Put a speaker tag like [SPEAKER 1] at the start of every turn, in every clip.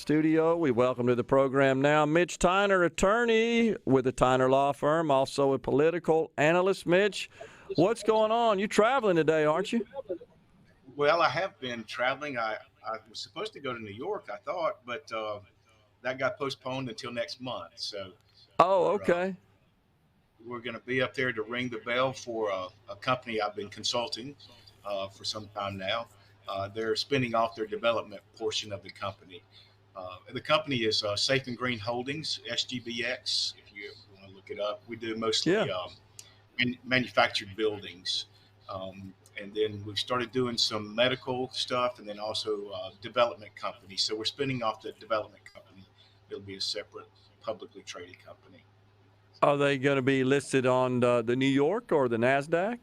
[SPEAKER 1] Studio. We welcome to the program now Mitch Tyner, attorney with the Tyner Law Firm, also a political analyst. Mitch, what's going on? You're traveling today, aren't you?
[SPEAKER 2] Well, I have been traveling. I was supposed to go to New York, I thought, but that got postponed until next month. So
[SPEAKER 1] Oh,
[SPEAKER 2] we're uh,
[SPEAKER 1] okay.
[SPEAKER 2] we're going to be up there to ring the bell for a company I've been consulting for some time now. They're spinning off their development portion of the company. The company is Safe and Green Holdings, SGBX. If you want to look it up, we do
[SPEAKER 1] Yeah.
[SPEAKER 2] mostly manufactured buildings. And then we've started doing some medical stuff and then also development companies. So we're spinning off the development company. It'll be a separate publicly traded company.
[SPEAKER 1] Are they going to be listed on the New York or the NASDAQ?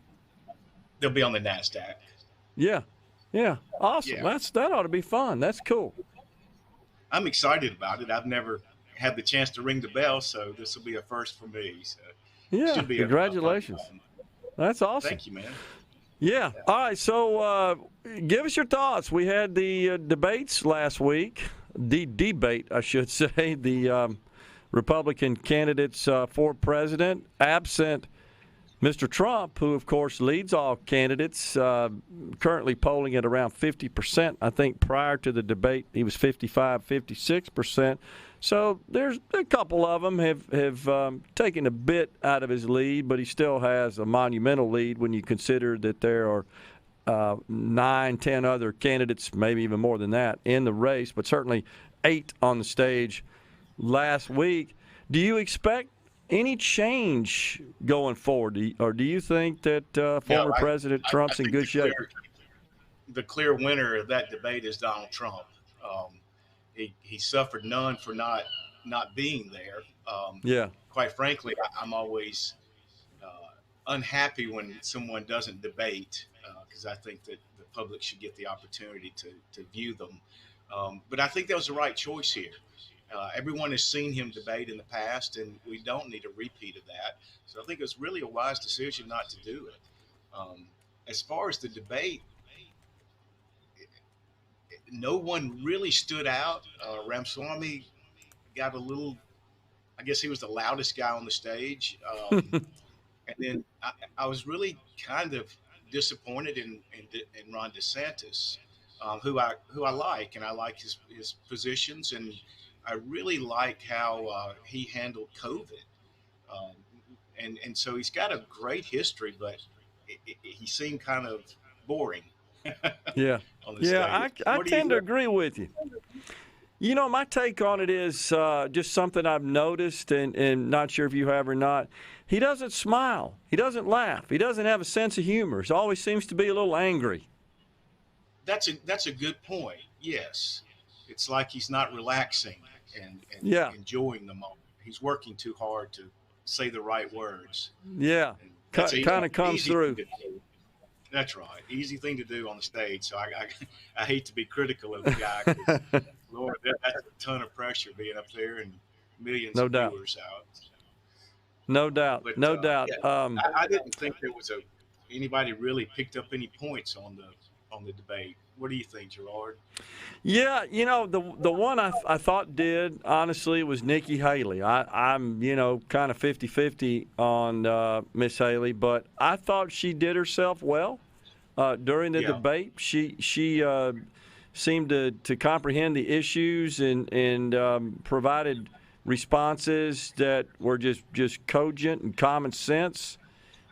[SPEAKER 2] They'll be on the NASDAQ.
[SPEAKER 1] Yeah. Yeah. Awesome.
[SPEAKER 2] Yeah.
[SPEAKER 1] That ought to be fun. That's cool.
[SPEAKER 2] I'm excited about it. I've never had the chance to ring the bell, so this will be a first for me. So it
[SPEAKER 1] Yeah.
[SPEAKER 2] should be a fun
[SPEAKER 1] Congratulations.
[SPEAKER 2] time.
[SPEAKER 1] That's awesome.
[SPEAKER 2] Thank you, man.
[SPEAKER 1] Yeah. All right. So give us your thoughts. We had the debates last week. The debate, I should say, the Republican candidates for president, absent Mr. Trump, who, of course, leads all candidates, currently polling at around 50%. I think prior to the debate, he was 55, 56%. So there's a couple of them have taken a bit out of his lead, but he still has a monumental lead when you consider that there are 9, 10 other candidates, maybe even more than that, in the race, but certainly 8 on the stage last week. Do you expect any change going forward, or do you think that former President Trump's in good shape?
[SPEAKER 2] The clear winner of that debate is Donald Trump. He suffered none for not being there.
[SPEAKER 1] Yeah.
[SPEAKER 2] Quite frankly, I'm always unhappy when someone doesn't debate because I think that the public should get the opportunity to view them. But I think that was the right choice here. Everyone has seen him debate in the past, and we don't need a repeat of that. So I think it was really a wise decision not to do it. As far as the debate, no one really stood out. Ramswamy got a little, I guess he was the loudest guy on the stage. And then I was really kind of disappointed in Ron DeSantis, who I like, and I like his positions, and I really like how he handled COVID. Um, and so he's got a great history, but he seemed kind of boring
[SPEAKER 1] Yeah.
[SPEAKER 2] on the
[SPEAKER 1] Yeah,
[SPEAKER 2] stage.
[SPEAKER 1] I
[SPEAKER 2] What do you
[SPEAKER 1] tend to
[SPEAKER 2] think?
[SPEAKER 1] agree with you. You know, my take on it is just something I've noticed, and not sure if you have or not. He doesn't smile. He doesn't laugh. He doesn't have a sense of humor. He always seems to be a little angry.
[SPEAKER 2] That's a good point. Yes, it's like he's not relaxing and
[SPEAKER 1] Yeah,
[SPEAKER 2] enjoying the moment. He's working too hard to say the right words,
[SPEAKER 1] yeah.
[SPEAKER 2] and that's
[SPEAKER 1] Kind of comes
[SPEAKER 2] easy thing
[SPEAKER 1] through.
[SPEAKER 2] to do. That's right, easy thing to do on the stage. So I hate to be critical of the guy because Lord, that's a ton of pressure being up there and millions
[SPEAKER 1] No
[SPEAKER 2] of
[SPEAKER 1] doubt.
[SPEAKER 2] viewers out.
[SPEAKER 1] No doubt.
[SPEAKER 2] But
[SPEAKER 1] No doubt.
[SPEAKER 2] yeah, I didn't think there was anybody really picked up any points on the debate. What do you think, Gerard?
[SPEAKER 1] Yeah, you know, the one I thought did, honestly, was Nikki Haley. I'm, kind of 50-50 on Miss Haley, but I thought she did herself well during the
[SPEAKER 2] Yeah,
[SPEAKER 1] debate. She seemed to comprehend the issues and provided responses that were just cogent and common sense.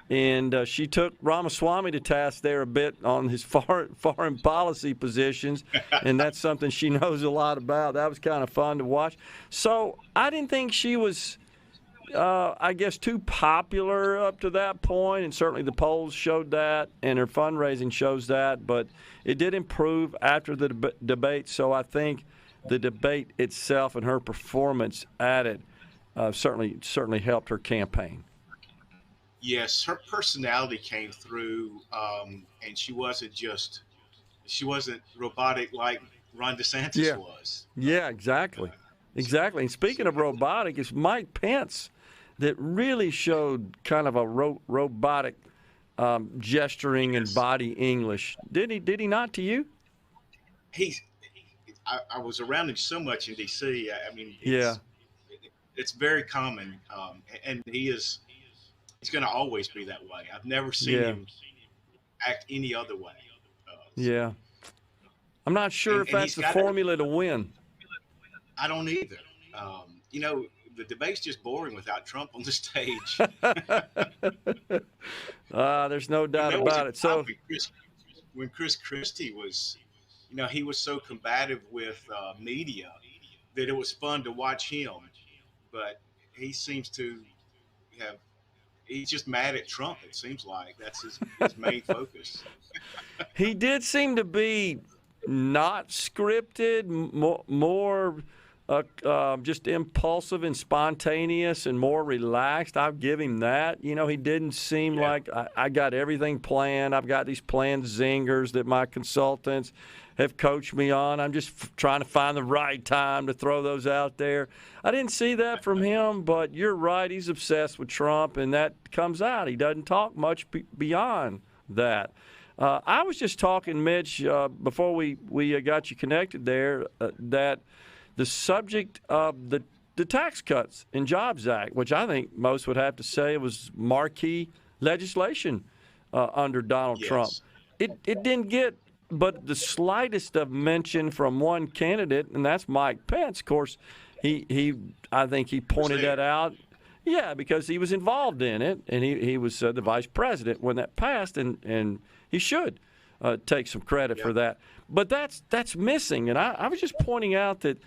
[SPEAKER 1] And she took Ramaswamy to task there a bit on his foreign policy positions, and that's something she knows a lot about. That was kind of fun to watch. So I didn't think she was, I guess, too popular up to that point, and certainly the polls showed that, and her fundraising shows that. But it did improve after the debate, so I think the debate itself and her performance at it certainly helped her campaign.
[SPEAKER 2] yes, her personality came through, and she wasn't robotic like Ron DeSantis
[SPEAKER 1] Yeah.
[SPEAKER 2] was.
[SPEAKER 1] Yeah,
[SPEAKER 2] Uh,
[SPEAKER 1] exactly. Exactly. And
[SPEAKER 2] so
[SPEAKER 1] speaking of robotic, it's Mike Pence that really showed kind of a robotic gesturing and
[SPEAKER 2] yes,
[SPEAKER 1] body English. Did he not to you?
[SPEAKER 2] he's I was around him so much in D.C. I mean,
[SPEAKER 1] Yeah,
[SPEAKER 2] it's very common, and he's going to always be that way. I've never seen
[SPEAKER 1] yeah,
[SPEAKER 2] him act any other way. So,
[SPEAKER 1] yeah. I'm not sure if
[SPEAKER 2] and
[SPEAKER 1] that's
[SPEAKER 2] he's
[SPEAKER 1] the
[SPEAKER 2] got it.
[SPEAKER 1] formula to win.
[SPEAKER 2] I don't either. The debate's just boring without Trump on the stage.
[SPEAKER 1] There's no
[SPEAKER 2] And
[SPEAKER 1] doubt
[SPEAKER 2] there was a
[SPEAKER 1] about it. So,
[SPEAKER 2] time when Chris Christie was, he was so combative with media that it was fun to watch him. But he seems to have, he's just mad at Trump, it seems like. That's his main focus.
[SPEAKER 1] he did seem to be not scripted, more just impulsive and spontaneous and more relaxed. I'll give him that. He didn't seem
[SPEAKER 2] Yeah.
[SPEAKER 1] like I got everything planned. I've got these planned zingers that my consultants have coached me on. I'm just trying to find the right time to throw those out there. I didn't see that from him, but you're right. He's obsessed with Trump, and that comes out. He doesn't talk much beyond that. I was just talking, Mitch, before we got you connected there, that the subject of the Tax Cuts and Jobs Act, which I think most would have to say was marquee legislation under Donald Trump,
[SPEAKER 2] Yes.
[SPEAKER 1] it didn't get but the slightest of mention from one candidate, and that's Mike Pence. Of course, I think he pointed that out. Yeah, because he was involved in it, and he was the vice president when that passed, and he should take some credit for that. But that's missing, and I was just pointing out that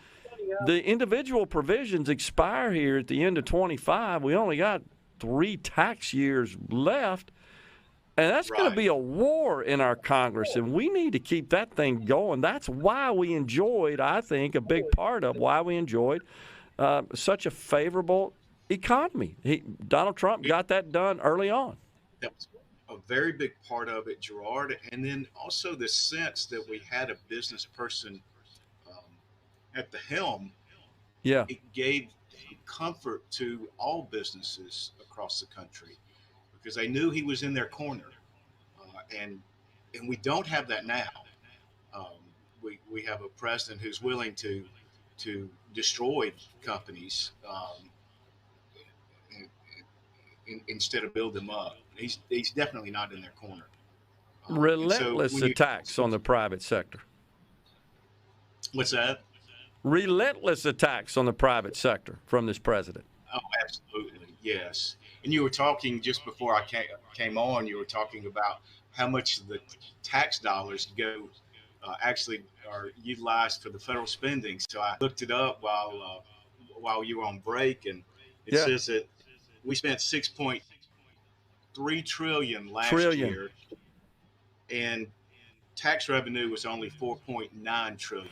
[SPEAKER 1] the individual provisions expire here at the end of 25. We only got 3 tax years left, and that's going to be a war in our Congress, and we need to keep that thing going. That's why we enjoyed, I think, a big part of why we enjoyed such a favorable economy. Donald Trump got that done early on.
[SPEAKER 2] That was a very big part of it, Gerard. And then also the sense that we had a business person at the helm.
[SPEAKER 1] Yeah.
[SPEAKER 2] It gave comfort to all businesses across the country because they knew he was in their corner. And we don't have that now. We have a president who's willing to destroy companies instead of build them up. He's definitely not in their corner.
[SPEAKER 1] Relentless attacks on the private sector.
[SPEAKER 2] What's that?
[SPEAKER 1] Relentless attacks on the private sector from this president.
[SPEAKER 2] Oh, absolutely, yes. And you were talking just before I came on. You were talking about how much the tax dollars go actually are utilized for the federal spending. So I looked it up while you were on break, and it says that we spent $6.3 trillion last year, and tax revenue was only $4.9 trillion.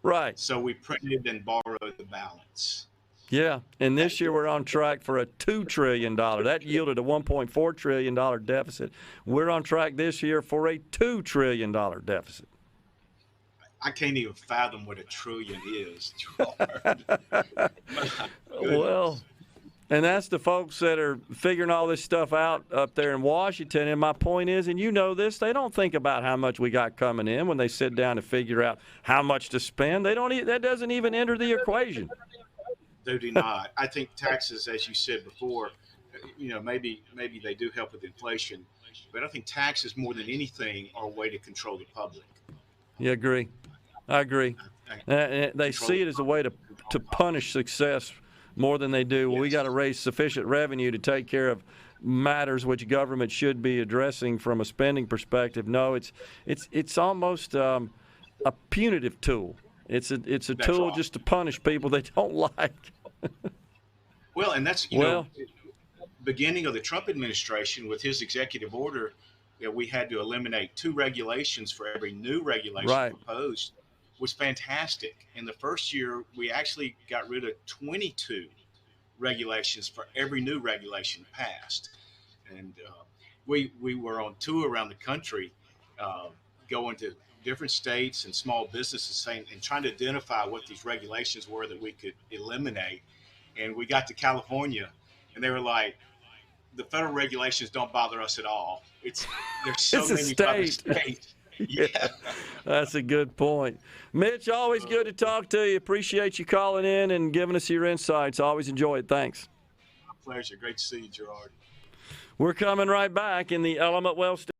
[SPEAKER 1] Right.
[SPEAKER 2] So we printed and borrowed the balance.
[SPEAKER 1] Yeah, and this year we're on track for a $2 trillion. That yielded a $1.4 trillion deficit. We're on track this year for a $2 trillion deficit.
[SPEAKER 2] I can't even fathom what a trillion is.
[SPEAKER 1] Well, and that's the folks that are figuring all this stuff out up there in Washington. And my point is, and you know this, they don't think about how much we got coming in when they sit down to figure out how much to spend. That doesn't even enter the equation.
[SPEAKER 2] They do not. I think taxes, as you said before, maybe they do help with inflation, but I think taxes more than anything are a way to control the public.
[SPEAKER 1] Yeah, I agree. They see it as a way to punish success more than they do. Well, we got to raise sufficient revenue to take care of matters which government should be addressing from a spending perspective. No, it's almost a punitive tool. It's a tool just to punish people they don't like.
[SPEAKER 2] Well, and that's beginning of the Trump administration with his executive order that we had to eliminate 2 regulations for every new regulation proposed was fantastic. In the first year, we actually got rid of 22 regulations for every new regulation passed. And we were on tour around the country, going to different states and small businesses and trying to identify what these regulations were that we could eliminate. And we got to California, and they were like, the federal regulations don't bother us at all. There's so many other states. Yeah.
[SPEAKER 1] That's a good point. Mitch, always good to talk to you. Appreciate you calling in and giving us your insights. Always enjoy it. Thanks.
[SPEAKER 2] My pleasure. Great to see you, Gerard.
[SPEAKER 1] We're coming right back in the Element Wealth